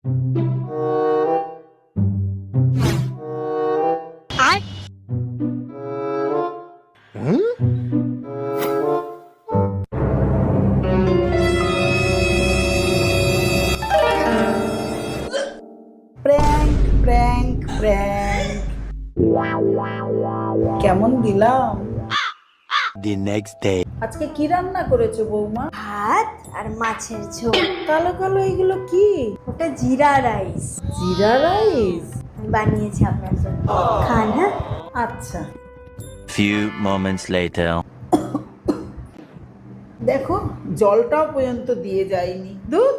Prank prank prank, কেমন দিলাম? The next day. আজকে কি রান্না করেছো বৌমা? ভাত আর মাছের ঝোল। কালো কালো এগুলো কি? ওটা জিরা রাইস। জিরা রাইস? আমি বানিয়েছি আপনার জন্য, খান। হ্যাঁ, আচ্ছা। Few moments later. দেখো জলটাও পর্যন্ত দিয়ে যায়নি। দুধ